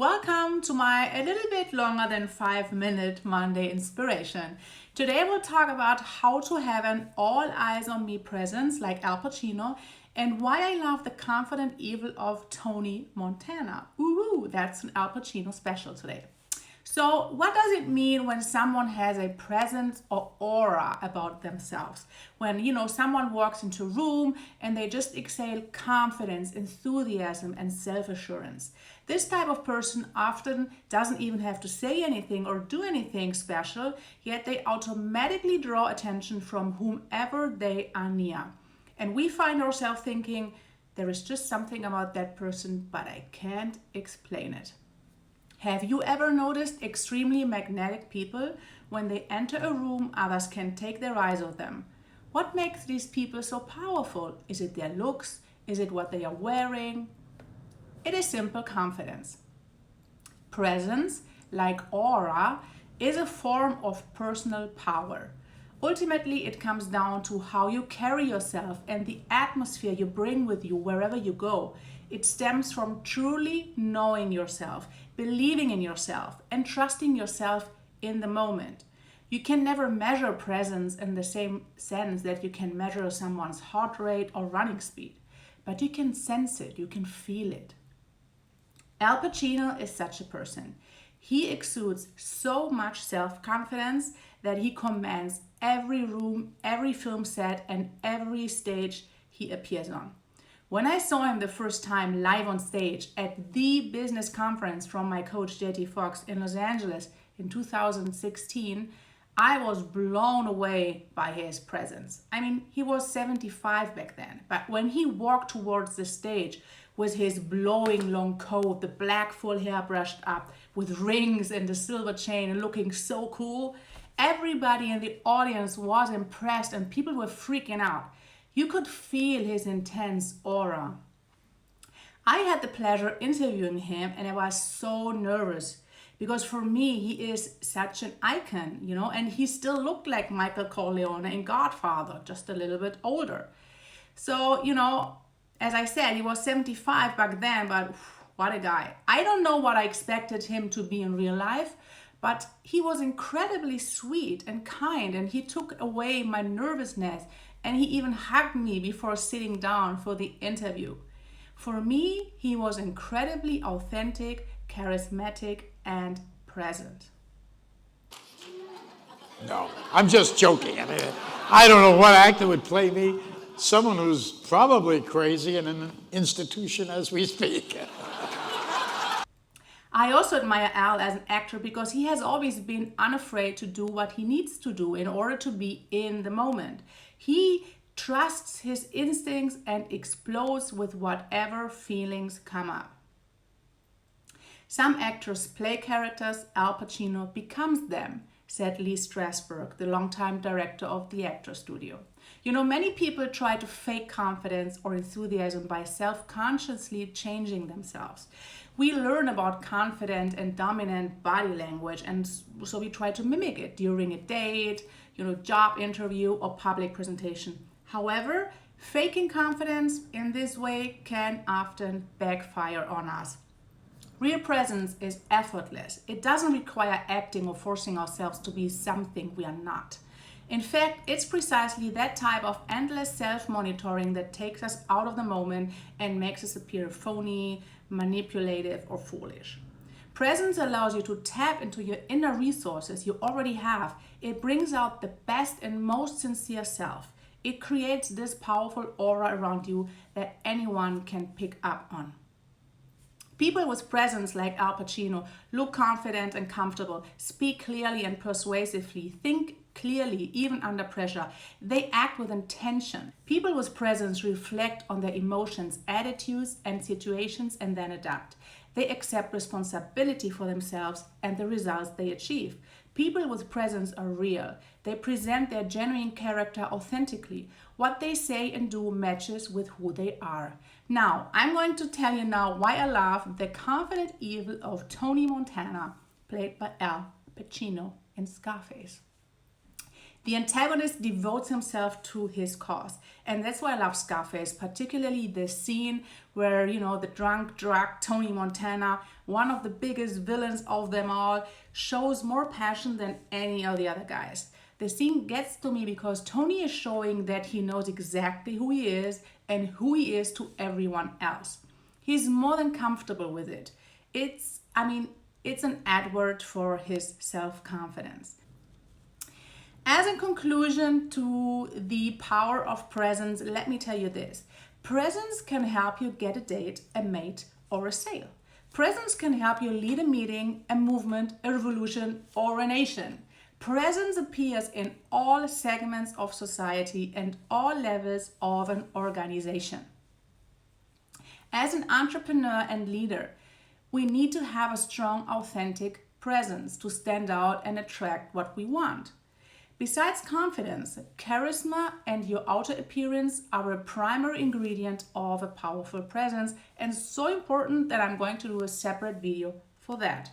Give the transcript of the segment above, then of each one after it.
Welcome to my a little bit longer than 5-minute Monday inspiration. Today we'll talk about how to have an all eyes on me presence like Al Pacino and why I love the confident evil of Tony Montana. Ooh, that's an Al Pacino special today. So, what does it mean when someone has a presence or aura about themselves? When, someone walks into a room and they just exhale confidence, enthusiasm, and self-assurance. This type of person often doesn't even have to say anything or do anything special, yet they automatically draw attention from whomever they are near. And we find ourselves thinking, there is just something about that person, but I can't explain it. Have you ever noticed extremely magnetic people? When they enter a room, others can't take their eyes off them. What makes these people so powerful? Is it their looks? Is it what they are wearing? It is simple confidence. Presence, like aura, is a form of personal power. Ultimately, it comes down to how you carry yourself and the atmosphere you bring with you wherever you go. It stems from truly knowing yourself, believing in yourself, and trusting yourself in the moment. You can never measure presence in the same sense that you can measure someone's heart rate or running speed, but you can sense it, you can feel it. Al Pacino is such a person. He exudes so much self-confidence that he commands every room, every film set, and every stage he appears on. When I saw him the first time live on stage at the business conference from my coach JT Fox in Los Angeles in 2016, I was blown away by his presence. I mean, he was 75 back then, but when he walked towards the stage with his blowing long coat, the black full hair brushed up with rings and the silver chain and looking so cool, everybody in the audience was impressed and people were freaking out. You could feel his intense aura. I had the pleasure interviewing him and I was so nervous because for me, he is such an icon, and he still looked like Michael Corleone in Godfather, just a little bit older. So, as I said, he was 75 back then, but what a guy. I don't know what I expected him to be in real life, but he was incredibly sweet and kind, and he took away my nervousness, and he even hugged me before sitting down for the interview. For me, he was incredibly authentic, charismatic, and present. No, I'm just joking. I don't know what actor would play me. Someone who's probably crazy in an institution as we speak. I also admire Al as an actor because he has always been unafraid to do what he needs to do in order to be in the moment. He trusts his instincts and explodes with whatever feelings come up. Some actors play characters, Al Pacino becomes them, said Lee Strasberg, the longtime director of the Actor Studio. Many people try to fake confidence or enthusiasm by self-consciously changing themselves. We learn about confident and dominant body language, and so we try to mimic it during a date, job interview or public presentation. However, faking confidence in this way can often backfire on us. Real presence is effortless. It doesn't require acting or forcing ourselves to be something we are not. In fact, it's precisely that type of endless self-monitoring that takes us out of the moment and makes us appear phony, manipulative, or foolish. Presence allows you to tap into your inner resources you already have. It brings out the best and most sincere self. It creates this powerful aura around you that anyone can pick up on. People with presence like Al Pacino look confident and comfortable, speak clearly and persuasively, think clearly even under pressure. They act with intention. People with presence reflect on their emotions, attitudes, and situations and then adapt. They accept responsibility for themselves and the results they achieve. People with presence are real. They present their genuine character authentically. What they say and do matches with who they are. Now, I'm going to tell you now why I love the confident evil of Tony Montana, played by Al Pacino in Scarface. The antagonist devotes himself to his cause. And that's why I love Scarface, particularly the scene where, the drunk Tony Montana, one of the biggest villains of them all, shows more passion than any of the other guys. The scene gets to me because Tony is showing that he knows exactly who he is and who he is to everyone else. He's more than comfortable with it. It's an advert for his self-confidence. As a conclusion to the power of presence, let me tell you this. Presence can help you get a date, a mate, or a sale. Presence can help you lead a meeting, a movement, a revolution, or a nation. Presence appears in all segments of society and all levels of an organization. As an entrepreneur and leader, we need to have a strong, authentic presence to stand out and attract what we want. Besides confidence, charisma and your outer appearance are a primary ingredient of a powerful presence, and so important that I'm going to do a separate video for that.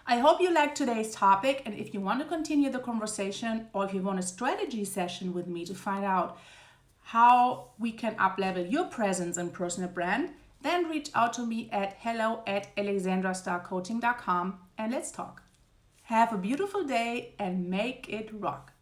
I hope you liked today's topic, and if you want to continue the conversation or if you want a strategy session with me to find out how we can up-level your presence and personal brand, then reach out to me at hello@alexandrastarcoaching.com and let's talk. Have a beautiful day and make it rock.